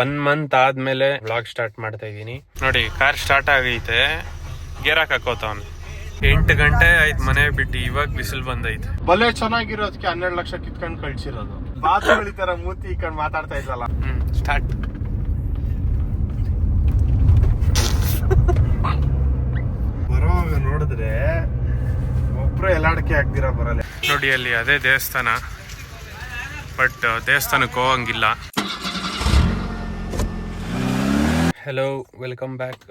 1 month ಆದ್ಮೇಲೆ vlog start ಮಾಡ್ತಾ ಇದೀನಿ. ನೋಡಿ ಕಾರ್ ಸ್ಟಾರ್ಟ್ ಆಗೈತೆ, ಗೇರ್ ಹಾಕೋತಾವನ್. 8 ಗಂಟೆ ಆಯ್ತು ಮನೆ ಬಿಟ್ಟು, ಇವಾಗ ಬಿಸಿಲು ಬಂದೈತೆ. ಬಲೆ ಚೆನ್ನಾಗಿರೋದಕ್ಕೆ 12 ಲಕ್ಷ ಕಿತ್ಕೊಂಡು ಕಳ್ಸಿರೋದು. ಬಾತುಗಳ ತರ ಮೂತಿ ಇಕ್ಕೊಂಡು ಮಾತಾಡ್ತಾ ಇದ್ದಲ್ಲ. ಸ್ಟಾರ್ಟ್. ಬರೋವಾಗ ನೋಡಿದ್ರೆ ಒಬ್ರು ಎಲ್ಲಾಡಕ್ಕೆ ಆಗ್ದಿರ ಬರಲ್ಲ. ನೋಡಿ ಅಲ್ಲಿ ಅದೇ ದೇವಸ್ಥಾನ, ಬಟ್ ದೇವಸ್ಥಾನಕ್ಕೆ ಹೋಗಂಗಿಲ್ಲ. Hello, welcome back.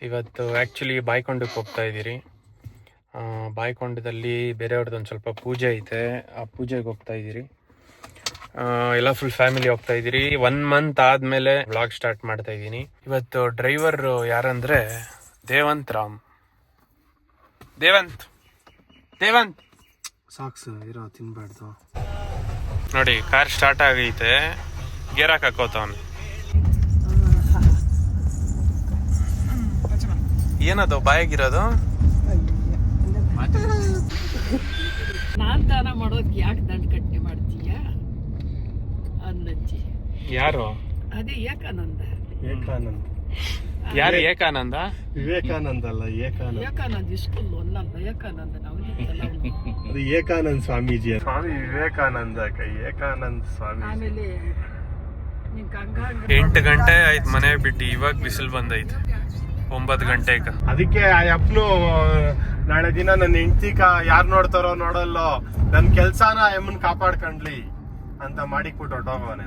ಇವತ್ತು ಆ್ಯಕ್ಚುಲಿ ಬಾಯ್ಕೊಂಡಕ್ಕೆ ಹೋಗ್ತಾ ಇದ್ದೀರಿ. ಬಾಯ್ಕೊಂಡದಲ್ಲಿ ಬೇರೆಯವ್ರದ್ದೊಂದು ಸ್ವಲ್ಪ ಪೂಜೆ ಐತೆ, ಆ ಪೂಜೆಗೆ ಹೋಗ್ತಾ ಇದ್ದೀರಿ. ಎಲ್ಲ ಫುಲ್ ಫ್ಯಾಮಿಲಿ ಹೋಗ್ತಾ ಇದ್ದೀರಿ. 1 ಮಂತ್ ಆದಮೇಲೆ ವ್ಲಾಗ್ ಸ್ಟಾರ್ಟ್ ಮಾಡ್ತಾ ಇದ್ದೀನಿ. ಇವತ್ತು ಡ್ರೈವರ್ ಯಾರಂದರೆ ದೇವಂತ್ ರಾಮ್. ದೇವಂತ್ ಸಾಕ್ಸು ಇರೋ, ತಿನ್ಬಾರ್ದು. ನೋಡಿ ಕಾರ್ ಸ್ಟಾರ್ಟ್ ಆಗೈತೆ, ಗೇರ್ ಹಾಕೋತಾವನ್. ಏನದು ಬಾಯಾಗಿರೋದು? ನಾನ್ ದಾನ ಮಾಡೋದಕ್ಕೆ ಯಾಕೆ ದಂಡ ಕಟ್ಟೆ ಮಾಡ್ತೀಯ ಅನ್ನಜ್ಜಿ. ಯಾರು? ಅದೇ ಏಕಾನಂದ. ಯಾರು ಏಕಾನಂದ? ವಿವೇಕಾನಂದ ಅಲ್ಲ, ಏಕಾನಂದ ಸ್ಕೂಲ್ ಒಂದಲ್ಲ, ಏಕಾನಂದ ನಾವು ಅದು ಏಕಾನಂದ ಸ್ವಾಮೀಜಿ. ಸ್ವಾಮಿ ವಿವೇಕಾನಂದ ಏಕಾನಂದ ಸ್ವಾಮಿ. ಆಮೇಲೆ 8 ಗಂಟೆ ಆಯ್ತು ಮನೆ ಬಿಟ್ಟು, ಇವಾಗ ಬಿಸಿಲು ಬಂದೈತೆ 9 ಗಂಟೆಗೆ. ಅದಕ್ಕೆ ಆ ಅಪ್ಪನು ನಾಳೆ ದಿನ ನನ್ನ ಹೆಂಡತಿ ಯಾರು ನೋಡ್ತಾರೋ ನೋಡಲ್ಲೋ, ನನ್ನ ಕೆಲ್ಸಾನ ಎಮ್ಮನ್ ಕಾಪಾಡ್ಕೊಂಡ್ಲಿ ಅಂತ ಮಾಡಿಕ್ಬಿಟ್ಟು ಹೊಟ್ಟೋಗವನೆ.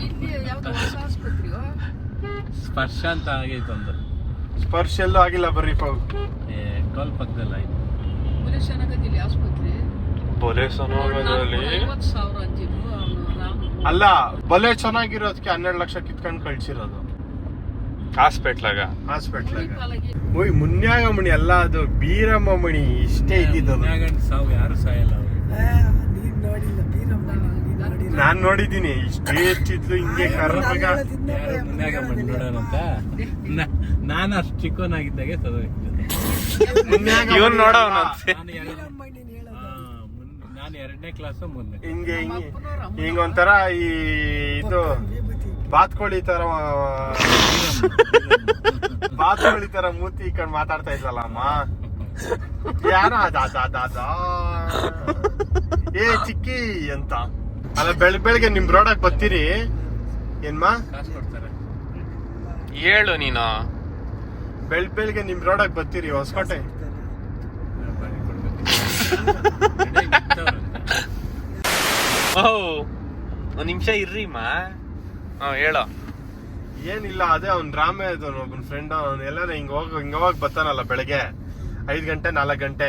ಇಲ್ಲಿ ಯಾವ್ದು ಹೊಸ ಆಸ್ಪತ್ರೆಯೋ ಸ್ಪರ್ಶ ಅಂತ ಆಗೈತೆ ಒಂದು. ಸ್ಪರ್ಶ ಎಲ್ಲೂ ಆಗಿಲ್ಲ, ಬರ್ರಿ ಟೋಲ್ ಪಕ್ಕದಲ್ಲಿ ಆಯ್ತು. ಪೊಲೀಸ್ ಚೆನ್ನಾಗದಿಲ್ಲ ಆಸ್ಪತ್ರೆ. 50,000 ಅಂಜಿರು ಅಲ್ಲ, ಬಲೆ ಚೆನ್ನಾಗಿರೋದಕ್ಕೆ 12 ಲಕ್ಷ ಕಿತ್ಕೊಂಡು ಕಳ್ಸಿರೋದು ಹಾಸ್ಪಿಟ್ಲಾಗ. ಓಯ್ ಮುನ್ಯಾಗಮಣಿ ಅಲ್ಲ, ಅದು ಬೀರಮ್ಮಮಣಿ. ಇಷ್ಟೇ ಇದ್ದಿದ್ದು. ಸಾವು ಯಾರು ಸಾಯಲ್ಲ. ನಾನ್ ನೋಡಿದ್ದೀನಿ. ಇಷ್ಟೇ ಎಷ್ಟಿದ್ಲು ಹಿಂಗೆ ಕರ್ನಾಗ. ನೋಡೋಣಂತ ನಾನು ಅಷ್ಟು ಚಿಕ್ಕವನಾಗಿದ್ದಾಗೆ ಇವನ್ ನೋಡವನ. ನಾನು 2ನೇ ಕ್ಲಾಸು ಮುಂದೆ ಹಿಂಗೆ ಹಿಂಗೊಂಥರ ಈ ಇದು ಬಾತ್ಕೋಳಿ ತರ ಮೂತಿ ಇಕ್ಕೊಂಡು ಮಾತಾಡ್ತಾ ಇದ್ವಲ್ಲ ಅಮ್ಮ. ಯಾರ ಏ ಚಿಕ್ಕಿ ಅಂತ ಅಲ್ಲ. ಬೆಳಗ್ಗೆ ನಿಮ್ ರೋಡಕ್ ಬರ್ತೀರಿ ಏನ್ಮಾ? ಕಾಸು ಕೊಡ್ತಾರೆ. ಹೇಳು ನೀನು. ಬೆಳಗ್ಗೆ ನಿಮ್ ರೋಡಕ್ ಬರ್ತೀರಿ ಹೊಸಕೋಟೆ. ಒಂದ್ ನಿಮಿಷ ಇರ್ರಿ ಮಾ. ಹೇಳೋ. ಏನಿಲ್ಲ, ಅದೇ ಅವ್ನ್ ರಾಮೇ ಒಬ್ಬನ ಫ್ರೆಂಡ್. ಅವ್ನು ಎಲ್ಲಾರ ಹಿಂಗೋಗ್ ಬರ್ತಾನಲ್ಲ ಬೆಳಗ್ಗೆ 5 ಗಂಟೆ 4 ಗಂಟೆ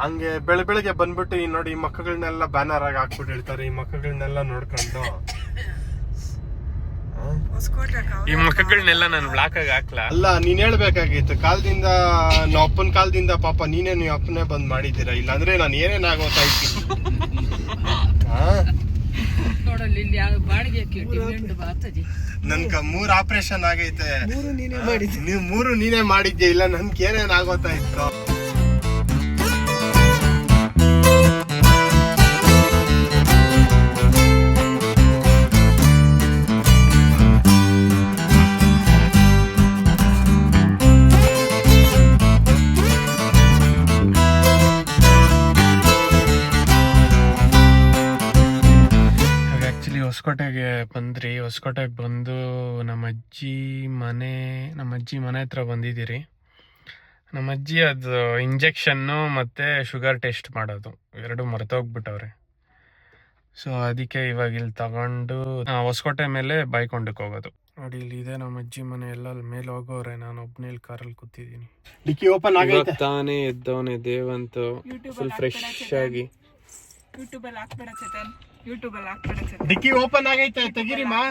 ಹಂಗೆ ಬೆಳಗ್ಗೆ ಬಂದ್ಬಿಟ್ಟು ಈ ನೋಡಿ ಈ ಮಕ್ಕಳನ್ನೆಲ್ಲ ಬ್ಯಾನರ್ ಆಗಿ ಹಾಕ್ಬಿಟ್ಟಿರ್ತಾರೆ. ಈ ಮಕ್ಕಳನ್ನೆಲ್ಲ ನೋಡ್ಕೊಂಡು ಈ ಮಕ್ಕಳನ್ನೆಲ್ಲ ನಾನು ಬ್ಲಾಕ್ ಆಗಿ ಹಾಕ್ಲಾ? ಅಲ್ಲ, ನೀನ್ ಹೇಳ್ಬೇಕಾಗಿತ್ತು. ಕಾಲದಿಂದ ನಾವ್ ಅಪ್ಪನ ಕಾಲದಿಂದ ಪಾಪ ನೀವ್ ಅಪ್ಪನೇ ಬಂದ್ ಮಾಡಿದ್ದೀರಾ. ಇಲ್ಲಾಂದ್ರೆ ನಾನು ಏನೇನಾಗೋತಾ ಇದ್ದೀನಿ. ನೋಡಲ್ಲಿ ಇಲ್ಲಿ ಬಾಡಿಗೆ ನನ್ಗ 3 ಆಪರೇಷನ್ ಆಗೈತೆ. ನೀವು 3 ನೀನೇ ಮಾಡಿದ್ದೆ. ಇಲ್ಲ ನನ್ಗೆ ಏನೇನ್ ಆಗೋತಾ ಇತ್ತು. ಹೊಸಕೋಟೆಗೆ ಬಂದ್ರಿ. ಹೊಸಕೋಟೆಗೆ ಬಂದು ನಮ್ಮ ಅಜ್ಜಿ ಮನೆ ಹತ್ರ ಬಂದಿದ್ದೀರಿ. ನಮ್ಮ ಅಜ್ಜಿ ಅದು ಇಂಜೆಕ್ಷನ್ನು ಮತ್ತು ಶುಗರ್ ಟೆಸ್ಟ್ ಮಾಡೋದು 2 ಮರೆತೋಗ್ಬಿಟ್ಟವ್ರೆ. ಸೊ ಅದಕ್ಕೆ ಇವಾಗ ಇಲ್ಲಿ ತಗೊಂಡು ಹೊಸಕೋಟೆ ಮೇಲೆ ಬಾಯ್ಕೊಂಡಕ್ಕೆ ಹೋಗೋದು. ನೋಡಿ ಇಲ್ಲಿ ಇದೆ ನಮ್ಮ ಅಜ್ಜಿ ಮನೆ. ಎಲ್ಲ ಅಲ್ಲಿ ಮೇಲೆ ಹೋಗೋರೆ, ನಾನು ಒಬ್ಬನೇ ಇಲ್ಲಿ ಕಾರಲ್ಲಿ ಕೂತಿದ್ದೀನಿ. ಡಿಕ್ಕಿ ಓಪನ್ ಆಗೈತೆ. ತಾನೇ ಎದ್ದವನೇ ದೇವಂತ, ಫುಲ್ ಫ್ರೆಶ್ ಆಗಿ. ಡಿಕ್ಕಿ ಓಪನ್ ಆಗೈತೆ, ತೆಗೀರಿ ಮಾ.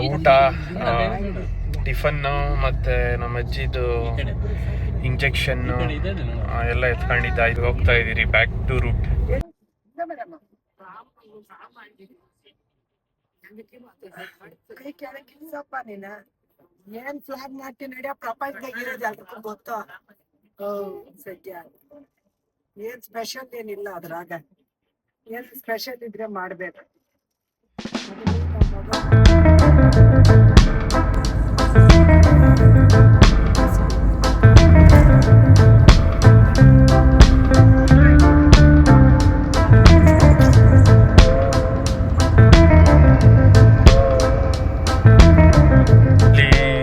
ಊಟ, ಟಿಫನ್ನು ಮತ್ತು ನಮ್ಮ ಅಜ್ಜಿದು ಇಂಜೆಕ್ಷನ್ ಈ ಕಡೆ ಇದೆ ನೋಡು. ಎಲ್ಲ ಎತ್ಕೊಂಡಿದ್ದ ಇದು ಹೋಗ್ತಾ ಇದೀರಿ ಬ್ಯಾಕ್ ಟು ರೂಟ್. ಕೈ ಕೆಳಗಿಲ್ಸಪ್ಪ ನೀನ ಏನ್ ಫ್ಲಾಗ್ ನಾಟಿ ನಡೆಯೋ ಪ್ರಪಂಚದಾಗ ಇರೋದು ಎಲ್ರಿಗೂ ಗೊತ್ತು. ಸದ್ಯ ಏನ್ ಸ್ಪೆಷಲ್ ಏನಿಲ್ಲ ಅದ್ರಾಗ, ಏನ್ ಸ್ಪೆಷಲ್ ಇದ್ರೆ ಮಾಡ್ಬೇಕು.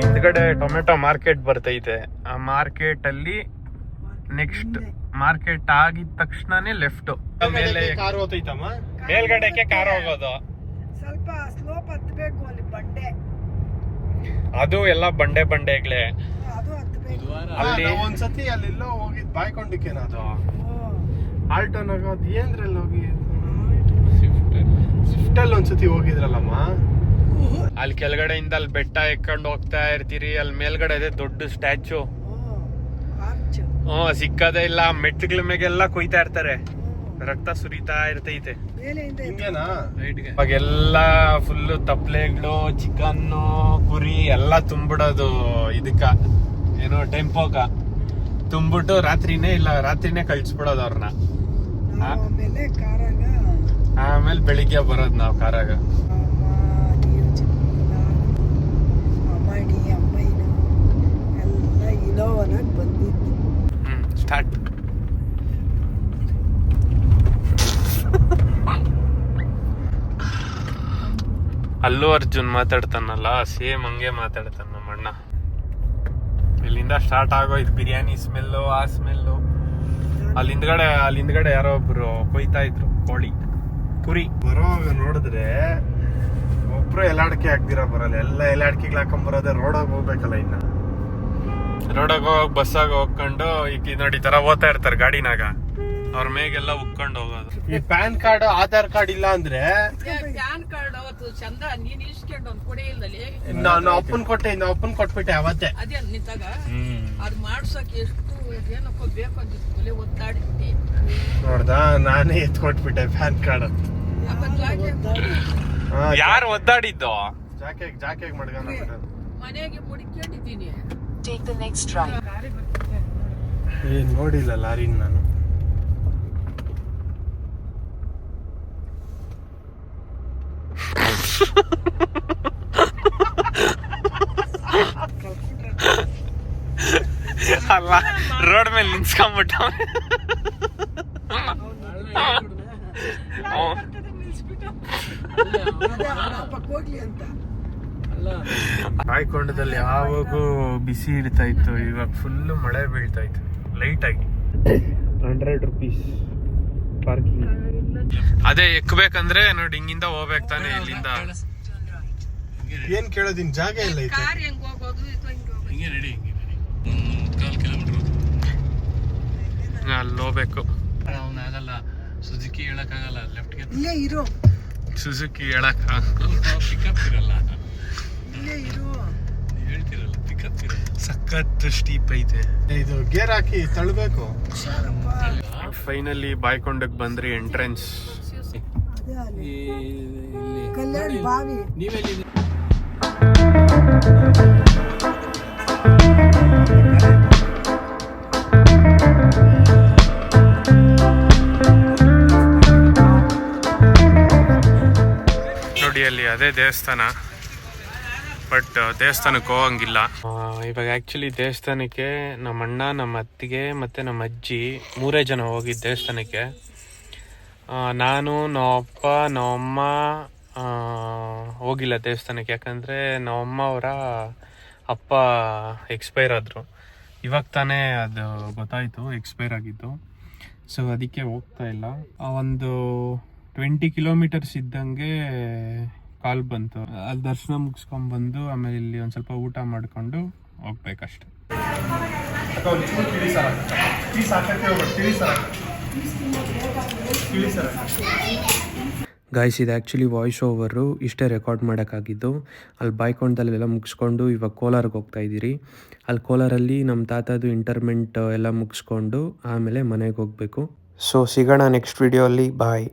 ಹಿಂದ್ಗಡೆ ಟೊಮೆಟೊ ಮಾರ್ಕೆಟ್ ಬರ್ತೈತೆ. ಆ ಮಾರ್ಕೆಟ್ ಅಲ್ಲಿ ನೆಕ್ಸ್ಟ್ ಮಾರ್ಕೆಟ್ ಆಗಿದ ತಕ್ಷಣನೇ ಲೆಫ್ಟ್ ಮೇಲೆ ಕಾರ್ ಹೋತೈತಮ್ಮ. ಮೇಲ್ಗಡೆಗೆ ಕಾರ್ ಹೋಗೋದು. ಸ್ವಲ್ಪ ಸ್ಲೋಪ್ ಹತ್ಬೇಕು, ಅಲ್ಲಿ ಬಂಡೆ ಅದು ಎಲ್ಲ ಬಂಡೆಗಳೇ. ಅದು ಹತ್ಬೇಕು. ಬುಧವಾರ ಅಲ್ಲಿ- ನಾವ್ ಒಂದ್ಸತಿ ಅಲ್ಲೆಲ್ಲೋ ಹೋಗಿದ್ ಬಾಯ್ಕೊಂಡಿಕ್ಕೇನ ಅದು ಆಲ್ಟೋನಾಗ ಅದು ಏನ್ರಲ್ಲಿ ಹೋಗಿ ಸ್ವಿಫ್ಟ್ ಅಲ್ಲಿ ಒಂದ್ಸತಿ ಹೋಗಿದ್ರಲ್ಲಮ್ಮ. ಅಲ್ಲಿ ಕೆಳಗಡೆಯಿಂದ ಅಲ್ಲಿ ಬೆಟ್ಟ ಎಕ್ಕೊಂಡು ಹೋಗ್ತಾ ಇರ್ತೀರಿ. ಅಲ್ಲಿ ಮೇಲ್ಗಡೆ ಇದೆ ದೊಡ್ಡ ಸ್ಟ್ಯಾಚು. ಸಿಕ್ಕದೇ ಇಲ್ಲ. ಮೆಟ್ಟಗಳ ಮೇಗೆಲ್ಲ ಕೊಯ್ತಾ ಇರ್ತಾರೆ, ರಕ್ತ ಸುರಿತಾ ಇರ್ತೈತೆ. ಹಿಂಗೇನಾ? ರೈಟ್ಗೆ ಅವಾಗೆಲ್ಲ ಫುಲ್ಲು ತಪ್ಲೆಗಳು, ಚಿಕನ್ನು, ಕುರಿ ಎಲ್ಲ ತುಂಬಿಡೋದು ಇದಕ್ಕ ಏನೋ ಟೆಂಪೋಗ ತುಂಬಿಟ್ಟು ರಾತ್ರಿನೇ ಕಳ್ಸ್ಬಿಡೋದು ಅವ್ರನ್ನ. ಆಮೇಲೆ ಕಾರಾಗ ಆಮೇಲೆ ಬೆಳಿಗ್ಗೆ ಬರೋದು ನಾವು ಕಾರಾಗ. ಅಮ್ಮಡಿ ಅಮ್ಮಯ್ಯನು ಎಲ್ಲ ಇನೋವನಾಗ ಬಂದಿದ್ದು. ಸ್ಟಾರ್ಟ್. ಅಲ್ಲು ಅರ್ಜುನ್ ಮಾತಾಡ್ತಾನಲ್ಲ, ಸೇಮ್ ಹಂಗೆ ಮಾತಾಡ್ತಾನ ನಮ್ಮ ಅಣ್ಣ. ಇಲ್ಲಿಂದ ಸ್ಟಾರ್ಟ್ ಆಗೋ ಇದು ಬಿರಿಯಾನಿ ಸ್ಮೆಲ್ಲು, ಆ ಸ್ಮೆಲ್ಲು. ಅಲ್ಲಿಂದ್ಗಡೆ ಯಾರೋ ಒಬ್ರು ಕೊಯ್ತಾ ಇದ್ರು ಕುರಿ. ಬರೋವಾಗ ನೋಡಿದ್ರೆ ಒಬ್ರು ಎಲ್ಲಾಡ್ಕೆ ಹಾಕ್ದಿರ ಬರಲ್ಲ, ಎಲ್ಲ ಎಲ್ಲಾಡ್ಕೆಗಳು ಹಾಕೊಂಡ್ ಬರೋದೇ. ರೋಡಾಗ ಹೋಗ್ಬೇಕಲ್ಲ ಇನ್ನ. ರೋಡಾಗ ಹೋಗಿ ಬಸ್ಸಾಗ ಹೋಗ್ಕೊಂಡು ಈಗ ನೋಡಿ ಈ ತರ ಓದ್ತಾ ಇರ್ತಾರೆ ಗಾಡಿನಾಗ, ಅವ್ರ ಮೇಗೆಲ್ಲ ಉಕ್ಕೊಂಡು ಹೋಗೋದು. ಈ ಪ್ಯಾನ್ ಕಾರ್ಡ್, ಆಧಾರ್ ಕಾರ್ಡ್ ಇಲ್ಲ ಅಂದ್ರೆ ಪ್ಯಾನ್ ಕಾರ್ಡ್ ಅವತ್ತು ಚಂದ ನೀನ್ ಇಸ್ಕೊಂಡು ಒಂದ್ ಕೊಡೆ ಇಲ್ಲಲ್ಲಿ ನಾನು ಅಪ್ಪನ್ ಕೊಟ್ಬಿಟ್ಟೆ ಅವತ್ತೆ. ಅದೇ ನಿಂತಾಗ ಅದ್ ಮಾಡ್ಸಕ್ ಎಷ್ಟು ಏನಪ್ಪ ಬೇಕು ಅಂತಿತ್ತು, ಒತ್ತಾಡಿದ್ದೆ. ನೋಡ್ದ, ನಾನೇ ಎತ್ಕೊಟ್ಬಿಟ್ಟೆ ಪ್ಯಾನ್ ಕಾರ್ಡ್. ಯಾರು ಒದ್ದಾಡಿದ್ದು? ಜಾಕೆ ಮಡ್ಕೊಂಡ್ಬಿಟ್ಟೆ. ಮನೆಗೆ ಮುಡಿಕೊಂಡಿದ್ದೀನಿ. ಏನ್ ನೋಡಿಲ್ಲ ಲಾರಿನ ನಾನು. ಅಲ್ಲ, ರೋಡ್ ಮೇಲೆ ನಿಂತ್ಕೊಂಡ್ಬಿಟ್ಟ. ಹೋಗ್ಲಿ ಅಂತ ಅಲ್ಲ ಕಾಯ್ಕೊಂಡದಲ್ಲಿ ಯಾವಾಗೂ ಬಿಸಿ ಇಡ್ತಾ ಇತ್ತು, ಇವಾಗ ಫುಲ್ಲು ಮಳೆ ಬೀಳ್ತಾ ಇತ್ತು ಲೈಟ್ ಆಗಿ. 100 ರೂಪೀಸ್ ಪಾರ್ಕಿಂಗ್. ಅದೇ ಎಕ್ಬೇಕಂದ್ರೆ ನೋಡಿ ಹಿಂಗಿಂದ ಹೋಗ್ಬೇಕು ತಾನೆ ಇಲ್ಲಿಂದ. ಏನ್ ಕೇಳೋದಿನ್ ಜಾಗ ಇಲ್ಲ ಐತೆ. ಕಾರ್ ಹೆಂಗ್ ಹೋಗೋದು ಇದು ಹೆಂಗ್ ಹೋಗೋದು? ಹಿಂಗೆ ರೆಡಿ 1.25 ಕಿಲೋಮೀಟರ್ ಅಲ್ಲಿ ಹೋಗ್ಬೇಕು. ಅವನಾಗಲ್ಲ, ಸುಜುಕಿ ಹೇಳಕ್ಕಾಗಲ್ಲ. ಲೆಫ್ಟ್ಗೆ ಇಲ್ಲೇ ಇರು, ಸುಜುಕಿ ಹೇಳಕ್ಕ ಪಿಕಪ್ ಇರಲ್ಲ. ಇಲ್ಲೇ ಇರು. ನೀವು ಹೇಳ್ತಿರಲ್ಲ ಪಿಕಪ್ ಇರಲ್ಲ. ಸಖತ್ ಸ್ಟೀಪ್ ಐತೆ. ಇದು ಗೇರ್ ಹಾಕಿ ತಳ್ಬೇಕು. ಫೈನಲಿ ಬಾಯ್ಕೊಂಡಕ್ ಬಂದ್ರಿ ಎಂಟ್ರೆನ್ಸ್. ಅದೇ ಅಲ್ಲಿ ಇಲ್ಲಿ ಕಲ್ಯಾಣ ಬಾವಿ. ನೀವೆಲ್ಲಿ ನೋಡಿ ಅಲ್ಲಿ ಅದೇ ದೇವಸ್ಥಾನ, ಬಟ್ ದೇವಸ್ಥಾನಕ್ಕೆ ಹೋಗಂಗಿಲ್ಲ ಇವಾಗ. ಆ್ಯಕ್ಚುಲಿ ದೇವಸ್ಥಾನಕ್ಕೆ ನಮ್ಮ ಅಣ್ಣ, ನಮ್ಮ ಅತ್ತಿಗೆ ಮತ್ತು ನಮ್ಮ ಅಜ್ಜಿ 3 ಜನ ಹೋಗಿದ್ದು ದೇವಸ್ಥಾನಕ್ಕೆ. ನಾನು, ನಮ್ಮಪ್ಪ, ನಮ್ಮಮ್ಮ ಹೋಗಿಲ್ಲ ದೇವಸ್ಥಾನಕ್ಕೆ. ಯಾಕಂದರೆ ನಮ್ಮಮ್ಮ ಅವರ ಅಪ್ಪ ಎಕ್ಸ್ಪೈರ್ ಆದರು. ಇವಾಗ ತಾನೇ ಅದು ಗೊತ್ತಾಯಿತು ಎಕ್ಸ್ಪೈರ್ ಆಗಿದ್ದು. ಸೊ ಅದಕ್ಕೆ ಹೋಗ್ತಾ ಇಲ್ಲ. ಒಂದು 20 ಕಿಲೋಮೀಟರ್ಸ್ ಇದ್ದಂಗೆ ಕಾಲ್ ಬಂತು. ಅಲ್ಲಿ ದರ್ಶನ ಮುಗಿಸ್ಕೊಂಡ್ಬಂದು ಆಮೇಲೆ ಇಲ್ಲಿ ಒಂದು ಸ್ವಲ್ಪ ಊಟ ಮಾಡಿಕೊಂಡು ಹೋಗ್ಬೇಕಷ್ಟೆ. ಗಾಯ್ಸ್ ಇದು ಆ್ಯಕ್ಚುಲಿ ವಾಯ್ಸ್ ಓವರು ಇಷ್ಟೇ ರೆಕಾರ್ಡ್ ಮಾಡೋಕ್ಕಾಗಿದ್ದು. ಅಲ್ಲಿ ಬಾಯ್ಕೊಂಡಲ್ಲೆಲ್ಲ ಮುಗಿಸ್ಕೊಂಡು ಇವಾಗ ಕೋಲಾರಿಗೆ ಹೋಗ್ತಾ ಇದ್ದೀರಿ. ಅಲ್ಲಿ ಕೋಲಾರಲ್ಲಿ ನಮ್ಮ ತಾತದು ಇಂಟರ್ಮೆಂಟ್ ಎಲ್ಲ ಮುಗಿಸ್ಕೊಂಡು ಆಮೇಲೆ ಮನೆಗೆ ಹೋಗಬೇಕು. ಸೊ ಸಿಗೋಣ ನೆಕ್ಸ್ಟ್ ವಿಡಿಯೋ ಅಲ್ಲಿ. ಬಾಯ್.